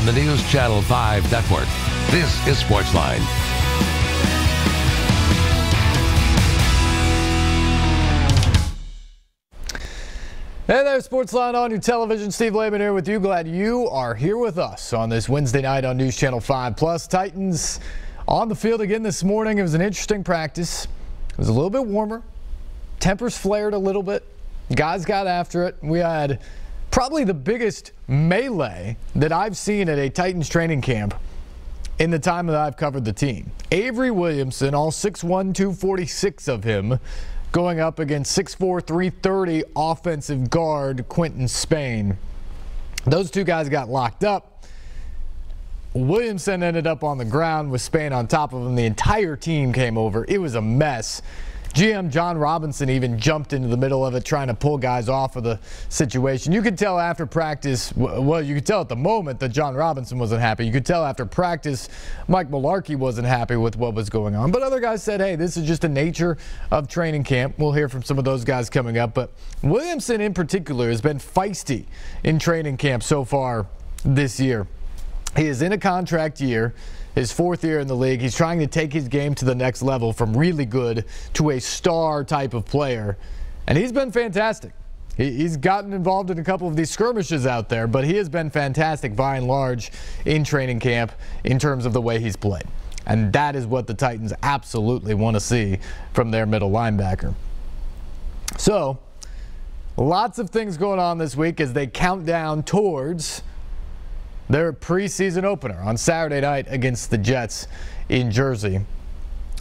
on the News Channel 5 network. This is SportsLine. Hey there, SportsLine on your television. Steve Layman here with you. Glad you are here with us on this Wednesday night on News Channel 5 Plus. Titans on the field again this morning. It was an interesting practice. It was a little bit warmer. Tempers flared a little bit. Guys got after it. We had probably the biggest melee that I've seen at a Titans training camp in the time that I've covered the team. Avery Williamson, all 6'1", 246 of him, going up against 6'4", 330 offensive guard Quentin Spain. Those two guys got locked up. Williamson ended up on the ground with Spain on top of him. The entire team came over. It was a mess. GM John Robinson even jumped into the middle of it trying to pull guys off of the situation. You could tell after practice, well, you could tell at the moment that John Robinson wasn't happy. You could tell after practice Mike Mularkey wasn't happy with what was going on. But other guys said, hey, this is just the nature of training camp. We'll hear from some of those guys coming up. But Williamson in particular has been feisty in training camp so far this year. He is in a contract year. His fourth year in the league. He's trying to take his game to the next level from really good to a star type of player. And he's been fantastic. He's gotten involved in a couple of these skirmishes out there, but he has been fantastic by and large in training camp in terms of the way he's played. And that is what the Titans absolutely want to see from their middle linebacker. So, lots of things going on this week as they count down towards their preseason opener on Saturday night against the Jets in Jersey.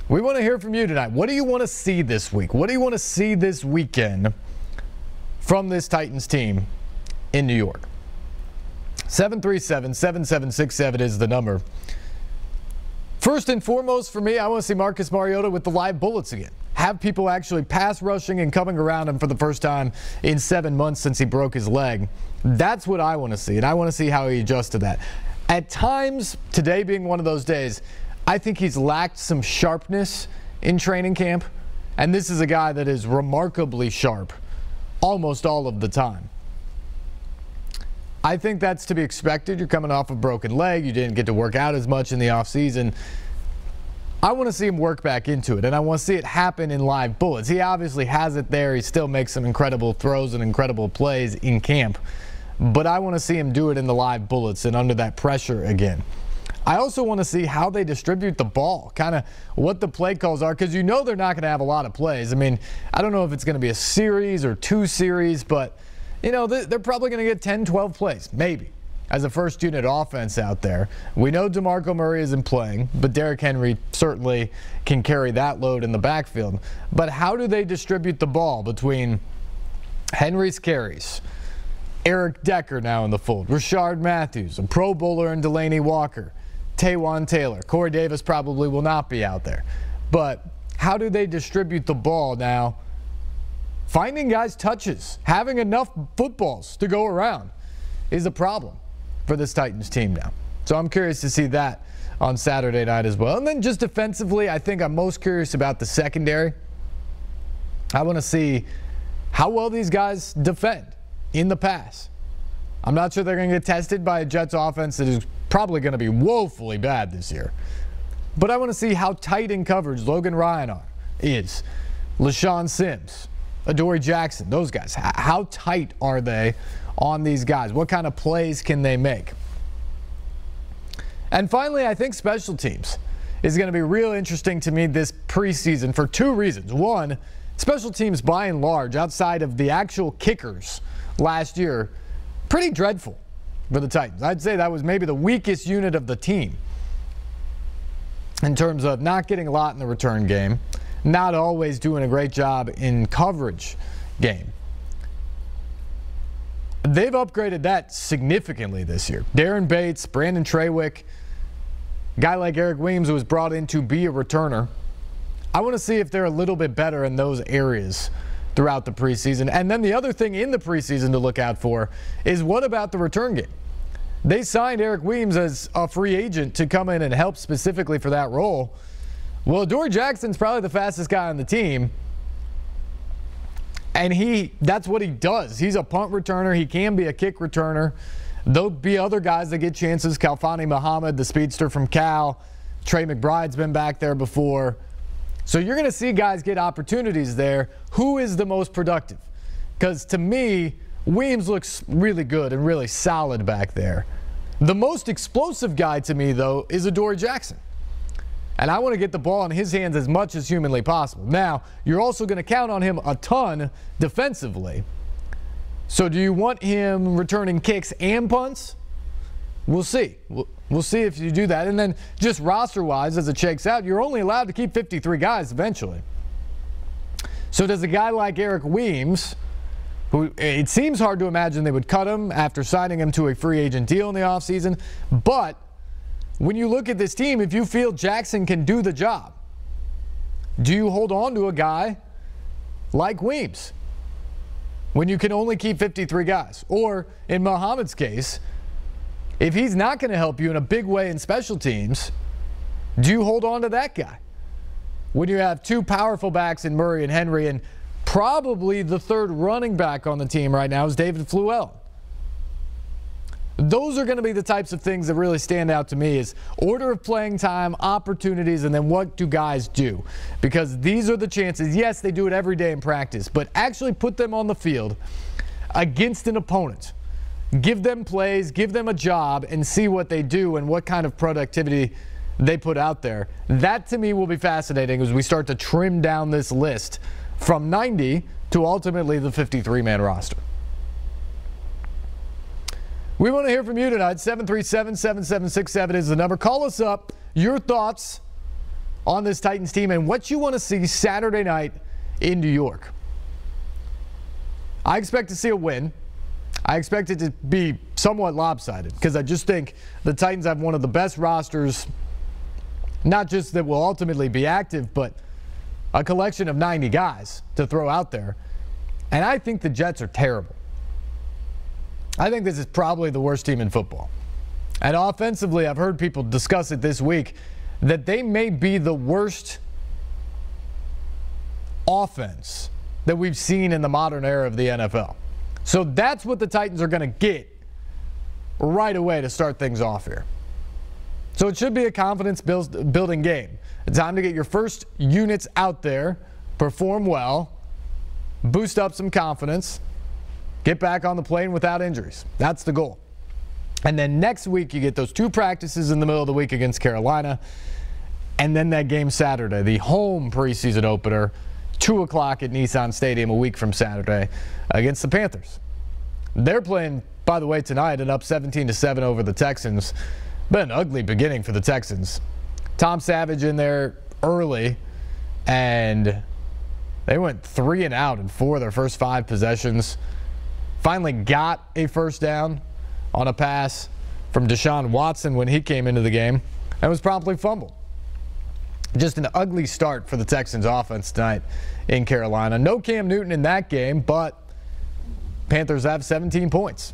We want to hear from you tonight. What do you want to see this week? What do you want to see this weekend from this Titans team in New York? 737-7767 is the number. First and foremost for me, I want to see Marcus Mariota with the live bullets again. Have people actually pass rushing and coming around him for the first time in 7 months since he broke his leg. That's what I want to see, and I want to see how he adjusts to that. At times, today being one of those days, I think he's lacked some sharpness in training camp, and this is a guy that is remarkably sharp almost all of the time. I think that's to be expected. You're coming off a broken leg. You didn't get to work out as much in the offseason. I want to see him work back into it, and I want to see it happen in live bullets. He obviously has it there. He still makes some incredible throws and incredible plays in camp. But I want to see him do it in the live bullets and under that pressure again. I also want to see how they distribute the ball, kind of what the play calls are, because you know they're not going to have a lot of plays. I mean, I don't know if it's going to be a series or 2 series, but, you know, they're probably going to get 10, 12 plays, maybe, as a first unit offense out there. We know DeMarco Murray isn't playing, but Derrick Henry certainly can carry that load in the backfield. But how do they distribute the ball between Henry's carries, Eric Decker now in the fold, Rashard Matthews, a Pro Bowler, and Delaney Walker, Taywan Taylor. Corey Davis probably will not be out there. But how do they distribute the ball now? Finding guys touches, having enough footballs to go around is a problem for this Titans team now. So I'm curious to see that on Saturday night as well. And then just defensively, I think I'm most curious about the secondary. I want to see how well these guys defend in the pass. I'm not sure they're going to get tested by a Jets offense that is probably going to be woefully bad this year. But I want to see how tight in coverage Logan Ryan is, LaShawn Sims, Adoree Jackson, those guys. How tight are they on these guys? What kind of plays can they make? And finally, I think special teams is going to be real interesting to me this preseason for 2 reasons. One, special teams by and large, outside of the actual kickers last year, pretty dreadful for the Titans. I'd say that was maybe the weakest unit of the team in terms of not getting a lot in the return game, not always doing a great job in coverage game. They've upgraded that significantly this year. Darren Bates, Brandon Trawick, a guy like Eric Williams who was brought in to be a returner. I want to see if they're a little bit better in those areas throughout the preseason. And then the other thing in the preseason to look out for is, what about the return game? They signed Eric Williams as a free agent to come in and help specifically for that role. Well, Adoree Jackson's probably the fastest guy on the team. And that's what he does. He's a punt returner. He can be a kick returner. there'll be other guys that get chances. Kalfani Muhammad, the speedster from Cal. Trey McBride's been back there before. So you're going to see guys get opportunities there. Who is the most productive? Because to me, Williams looks really good and really solid back there. The most explosive guy to me, though, is Adoree Jackson. And I want to get the ball in his hands as much as humanly possible. Now, you're also going to count on him a ton defensively. So do you want him returning kicks and punts? We'll see. We'll see if you do that. And then just roster-wise, as it shakes out, you're only allowed to keep 53 guys eventually. So does a guy like Eric Weems, who it seems hard to imagine they would cut him after signing him to a free agent deal in the offseason, but when you look at this team, if you feel Jackson can do the job, do you hold on to a guy like Weems when you can only keep 53 guys? Or in Muhammad's case, if he's not going to help you in a big way in special teams, do you hold on to that guy when you have two powerful backs in Murray and Henry, and probably the third running back on the team right now is David Fluell? Those are going to be the types of things that really stand out to me, is order of playing time, opportunities, and then what do guys do? Because these are the chances. Yes, they do it every day in practice, but actually put them on the field against an opponent. Give them plays, give them a job, and see what they do and what kind of productivity they put out there. That to me will be fascinating as we start to trim down this list from 90 to ultimately the 53-man roster. We want to hear from you tonight. 737-7767 is the number. Call us up. Your thoughts on this Titans team and what you want to see Saturday night in New York. I expect to see a win. I expect it to be somewhat lopsided because I just think the Titans have one of the best rosters, not just that will ultimately be active, but a collection of 90 guys to throw out there. And I think the Jets are terrible. I think this is probably the worst team in football. And offensively, I've heard people discuss it this week, that they may be the worst offense that we've seen in the modern era of the NFL. So that's what the Titans are going to get right away to start things off here. So it should be a confidence-building game. It's time to get your first units out there, perform well, boost up some confidence, get back on the plane without injuries. That's the goal. And then next week, you get those two practices in the middle of the week against Carolina, and then that game Saturday, the home preseason opener, 2 o'clock at Nissan Stadium a week from Saturday against the Panthers. They're playing, by the way, tonight and up 17-7 over the Texans. Been an ugly beginning for the Texans. Tom Savage in there early, and they went 3 and out in 4 of their first 5 possessions. Finally got a first down on a pass from Deshaun Watson when he came into the game and was promptly fumbled. Just an ugly start for the Texans offense tonight in Carolina. No Cam Newton in that game, but Panthers have 17 points.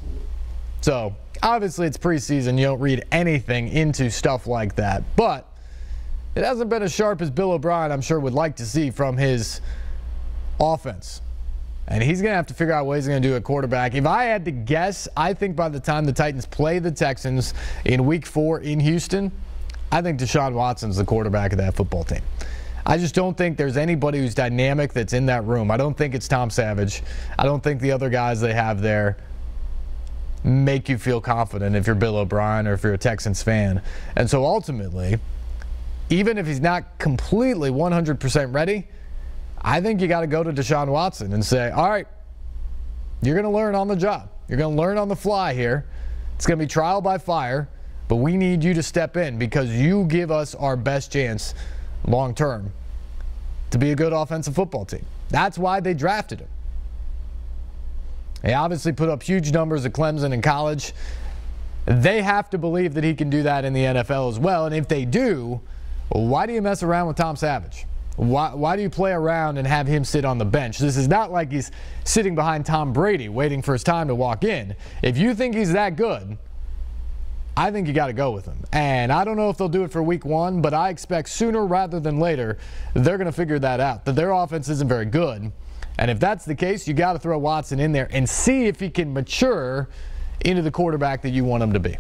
So obviously it's preseason. You don't read anything into stuff like that. But it hasn't been as sharp as Bill O'Brien, I'm sure, would like to see from his offense. And he's going to have to figure out what he's going to do at quarterback. If I had to guess, I think by the time the Titans play the Texans in Week 4 in Houston, I think Deshaun Watson's the quarterback of that football team. I just don't think there's anybody who's dynamic that's in that room. I don't think it's Tom Savage. I don't think the other guys they have there make you feel confident if you're Bill O'Brien or if you're a Texans fan. And so ultimately, even if he's not completely 100% ready, I think you got to go to Deshaun Watson and say, all right, you're going to learn on the job. You're going to learn on the fly here. It's going to be trial by fire, but we need you to step in because you give us our best chance long term to be a good offensive football team. That's why they drafted him. He obviously put up huge numbers at Clemson in college. They have to believe that he can do that in the NFL as well. And if they do, why do you mess around with Tom Savage? Why do you play around and have him sit on the bench? This is not like he's sitting behind Tom Brady waiting for his time to walk in. If you think he's that good, I think you got to go with him. And I don't know if they'll do it for Week 1, but I expect sooner rather than later they're going to figure that out, that their offense isn't very good. And if that's the case, you got to throw Watson in there and see if he can mature into the quarterback that you want him to be.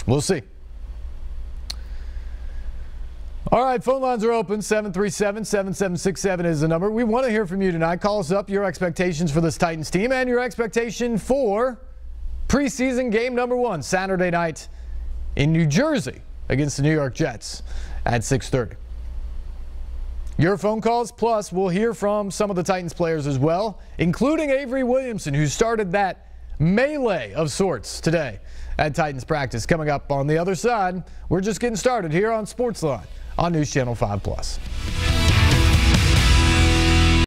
We'll see. All right, phone lines are open. 737-7767 is the number. We want to hear from you tonight. Call us up, your expectations for this Titans team and your expectation for preseason game number 1, Saturday night in New Jersey against the New York Jets at 6:30. Your phone calls, plus we'll hear from some of the Titans players as well, including Avery Williamson, who started that melee of sorts today at Titans practice. Coming up on the other side, we're just getting started here on SportsLine on News Channel 5+.